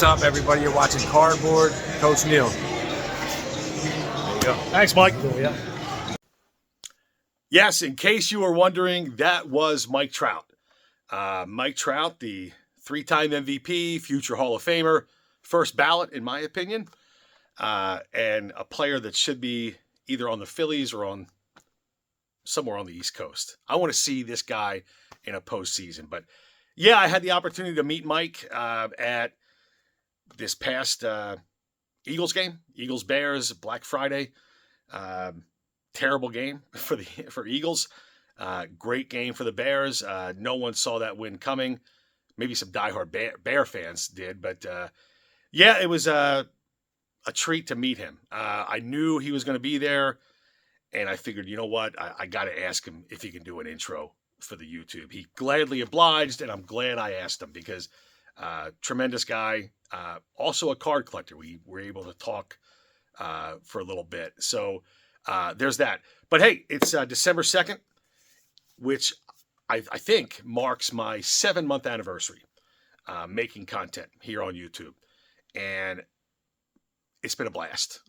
What's up, everybody? You're watching Cardboard. Coach Neal. There you go. Thanks, Mike. Yeah. Yes, in case you were wondering, that was Mike Trout. Mike Trout, the three-time MVP, future Hall of Famer, first ballot, in my opinion, and a player that should be either on the Phillies or on somewhere on the East Coast. I want to see this guy in a postseason. But, yeah, I had the opportunity to meet Mike at this past Eagles game, Eagles-Bears, Black Friday. Terrible game for Eagles. Great game for the Bears. No one saw that win coming. Maybe some diehard Bear fans did, but yeah, it was a treat to meet him. I knew he was going to be there, and I figured, you know what, I got to ask him if he can do an intro for the YouTube. He gladly obliged, and I'm glad I asked him because tremendous guy. Also a card collector. We were able to talk for a little bit. So there's that. But hey, it's December 2nd, which I think marks my 7-month anniversary making content here on YouTube. And it's been a blast.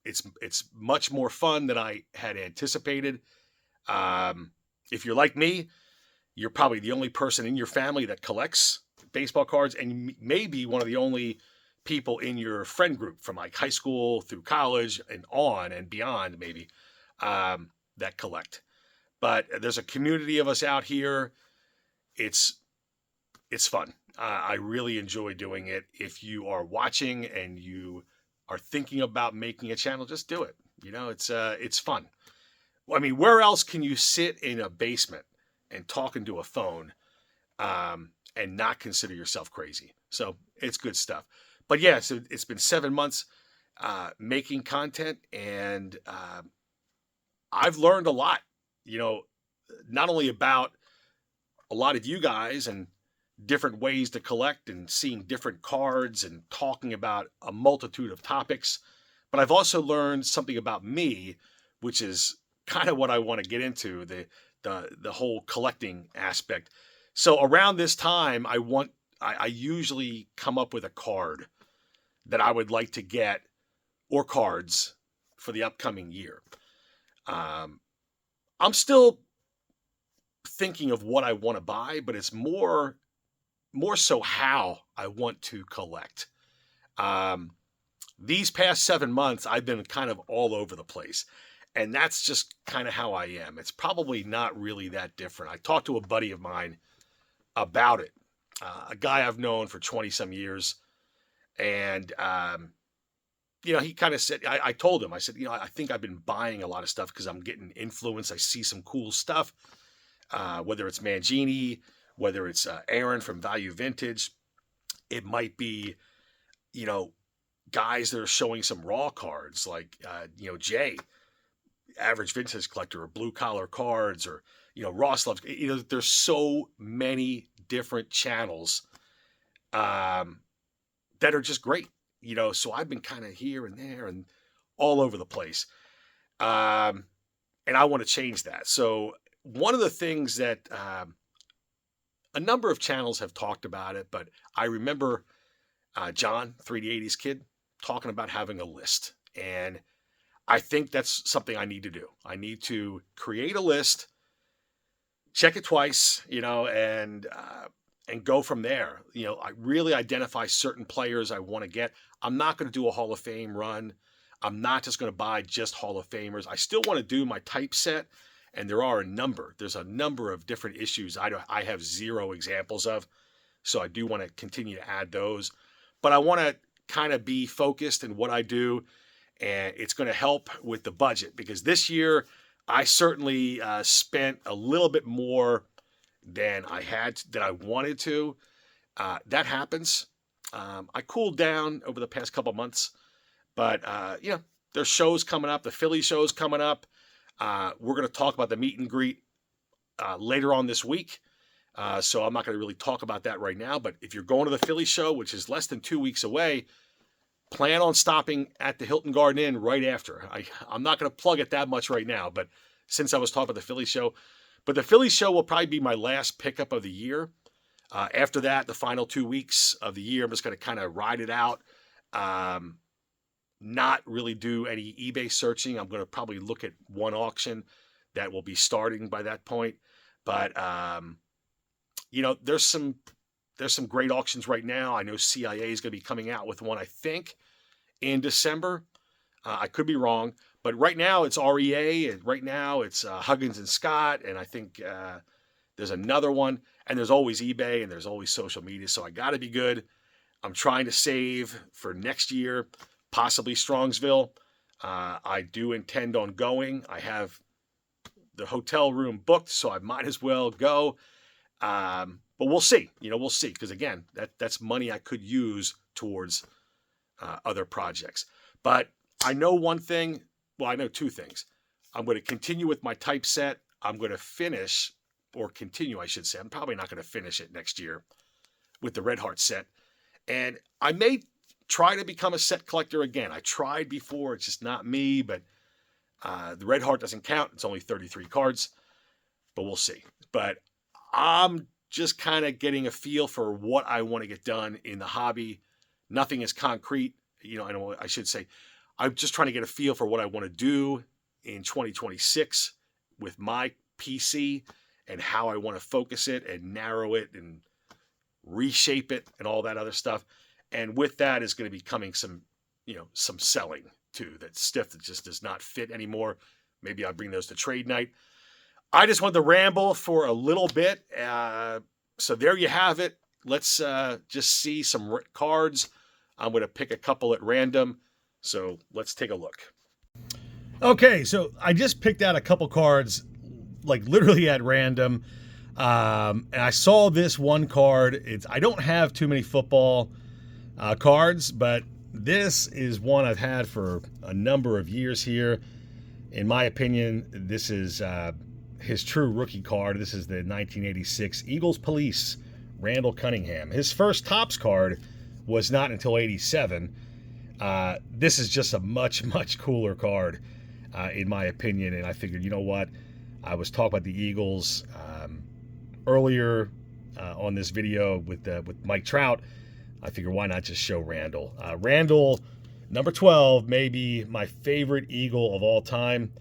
It's much more fun than I had anticipated. If you're like me, you're probably the only person in your family that collects baseball cards, and maybe one of the only people in your friend group from like high school through college and on and beyond, maybe, that collect. But there's a community of us out here. It's fun. I really enjoy doing it. If you are watching and you are thinking about making a channel, just do it. You know, it's fun. I mean, where else can you sit in a basement and talk into a phone and not consider yourself crazy? So it's good stuff. But yeah, so it's been 7 months making content, and I've learned a lot, you know, not only about a lot of you guys and different ways to collect and seeing different cards and talking about a multitude of topics, but I've also learned something about me, which is kind of what I want to get into, the whole collecting aspect. So around this time, I usually come up with a card that I would like to get, or cards for the upcoming year. I'm still thinking of what I want to buy, but it's more so how I want to collect. These past 7 months, I've been kind of all over the place. And that's just kind of how I am. It's probably not really that different. I talked to a buddy of mine about it, a guy I've known for 20 some years. And, you know, he kind of said, I told him, I said, you know, I think I've been buying a lot of stuff because I'm getting influenced. I see some cool stuff, whether it's Mangini, whether it's Aaron from Value Vintage. It might be, you know, guys that are showing some raw cards like, you know, Jay, average vintage collector, or blue collar cards, or, you know, Ross loves, you know, there's so many different channels that are just great, you know. So I've been kind of here and there and all over the place. And I want to change that. So one of the things that a number of channels have talked about it, but I remember John, 3D80s Kid, talking about having a list. And I think that's something I need to do. I need to create a list, check it twice, you know, and go from there. You know, I really identify certain players I want to get. I'm not going to do a Hall of Fame run. I'm not just going to buy just Hall of Famers. I still want to do my typeset, and there's a number of different issues I have zero examples of, so I do want to continue to add those. But I want to kind of be focused in what I do, and it's going to help with the budget, because this year I certainly spent a little bit more than I wanted to. That happens. I cooled down over the past couple months, but you know, there's shows coming up. The Philly show's coming up. We're going to talk about the meet and greet later on this week. So I'm not going to really talk about that right now. But if you're going to the Philly show, which is less than 2 weeks away, plan on stopping at the Hilton Garden Inn right after. I'm not going to plug it that much right now, but since I was talking about the Philly show. But the Philly show will probably be my last pickup of the year. After that, the final 2 weeks of the year, I'm just going to kind of ride it out. Not really do any eBay searching. I'm going to probably look at one auction that will be starting by that point. But there's some great auctions right now. I know CIA is going to be coming out with one, I think, in December. I could be wrong, but right now it's REA, and right now it's Huggins and Scott, and I think there's another one, and there's always eBay, and there's always social media. So I got to be good. I'm trying to save for next year, possibly Strongsville. I do intend on going. I have the hotel room booked, so I might as well go. But we'll see. We'll see, because again, that's money I could use towards other projects. But I know one thing. Well, I know two things. I'm going to continue with my typeset. I'm going to finish, or continue, I should say. I'm probably not going to finish it next year with the Red Heart set. And I may try to become a set collector again. I tried before. It's just not me. But the Red Heart doesn't count. It's only 33 cards. But we'll see. But I'm just kind of getting a feel for what I want to get done in the hobby. Nothing is concrete. I should say, I'm just trying to get a feel for what I want to do in 2026 with my PC and how I want to focus it and narrow it and reshape it and all that other stuff. And with that is going to be coming some selling too. That stuff that just does not fit anymore. Maybe I'll bring those to trade night. I just wanted to ramble for a little bit. So there you have it. Let's just see some cards. I'm going to pick a couple at random. So let's take a look. Okay, so I just picked out a couple cards, like literally at random. And I saw this one card. I don't have too many football cards, but this is one I've had for a number of years here. In my opinion, this is his true rookie card. This is the 1986 Eagles Police, Randall Cunningham. His first Topps card was not until 87. This is just a much, much cooler card, in my opinion. And I figured, you know what? I was talking about the Eagles earlier on this video with Mike Trout. I figured, why not just show Randall? Randall, number 12, may be my favorite Eagle of all time.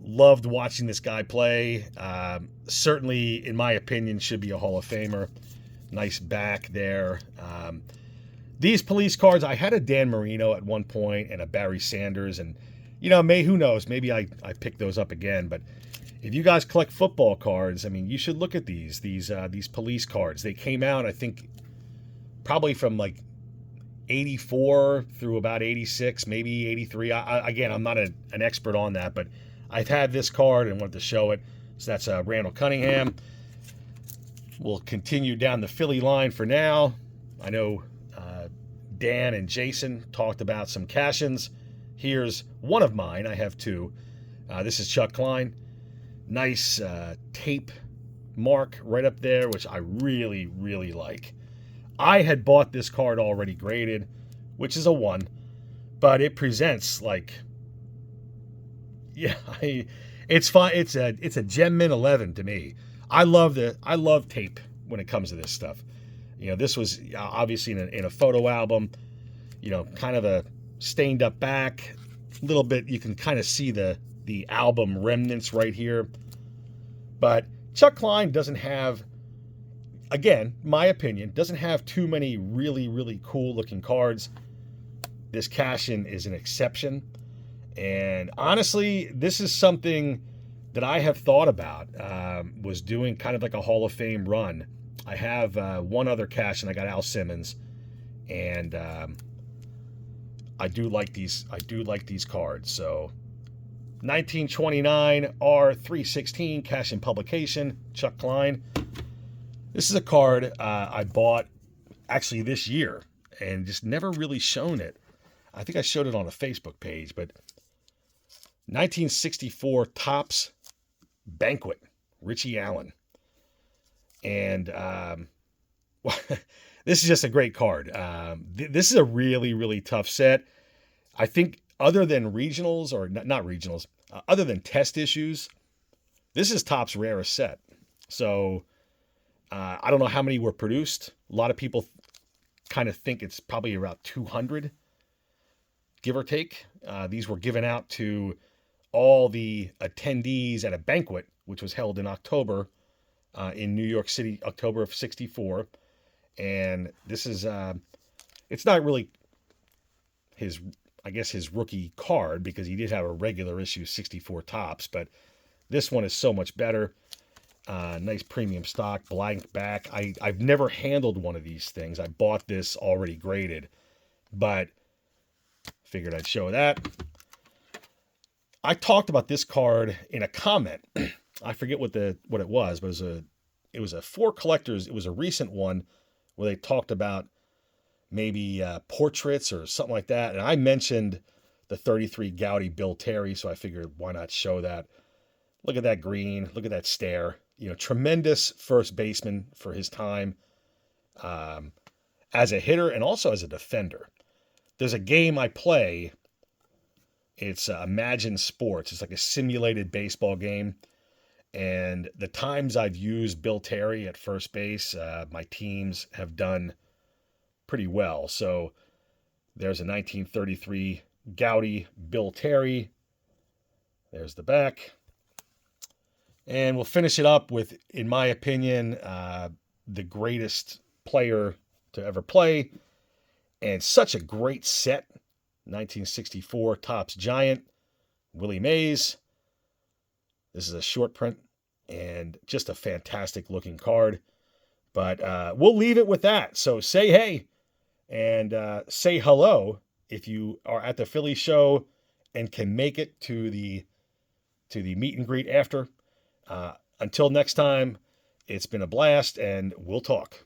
Loved watching this guy play. Certainly, in my opinion, should be a Hall of Famer. Nice back there. These police cards, I had a Dan Marino at one point and a Barry Sanders, and who knows, maybe I pick those up again. But if you guys collect football cards, I mean, you should look at these police cards. They came out, I think, probably from like 84 through about 86, maybe 83. Again, I'm not an expert on that, but I've had this card and wanted to show it. So that's Randall Cunningham. We'll continue down the Philly line for now. I know Dan and Jason talked about some cash-ins. Here's one of mine. I have two. This is Chuck Klein. Nice tape mark right up there, which I really, really like. I had bought this card already graded, which is a 1, but it presents like, it's fine. It's a Gem Mint 11 to me. I love tape when it comes to this stuff. This was obviously in a photo album, kind of a stained up back, a little bit. You can kind of see the album remnants right here. But Chuck Klein doesn't have, again, my opinion, doesn't have too many really, really cool looking cards. This cash-in is an exception. And honestly, this is something that I have thought about, was doing kind of like a Hall of Fame run. I have one other cash-in. I got Al Simmons, and I do like these cards. So 1929 R316 cash-in publication, Chuck Klein. This is a card I bought actually this year and just never really shown it. I think I showed it on a Facebook page, but 1964 Topps Banquet, Richie Allen. And this is just a great card. This is a really, really tough set. I think other than regionals, or not regionals, other than test issues, this is Topps' rarest set. So I don't know how many were produced. A lot of people kind of think it's probably around 200, give or take. These were given out to all the attendees at a banquet, which was held in October in New York City, October of '64. And this is, it's not really his, I guess, his rookie card, because he did have a regular issue 64 Topps, but this one is so much better. Nice premium stock, blank back. I've never handled one of these things. I bought this already graded, but figured I'd show that. I talked about this card in a comment. I forget what it was, but it was a for collectors. It was a recent one where they talked about maybe portraits or something like that. And I mentioned the 33 Gaudy Bill Terry, so I figured why not show that. Look at that green. Look at that stare. You know, tremendous first baseman for his time as a hitter and also as a defender. There's a game I play. It's Imagine Sports. It's like a simulated baseball game. And the times I've used Bill Terry at first base, my teams have done pretty well. So there's a 1933 Gaudy Bill Terry. There's the back. And we'll finish it up with, in my opinion, the greatest player to ever play. And such a great set. 1964 Topps Giant, Willie Mays. This is a short print and just a fantastic looking card. But we'll leave it with that. So say hey and say hello if you are at the Philly show and can make it to the meet and greet after. Until next time, it's been a blast, and we'll talk.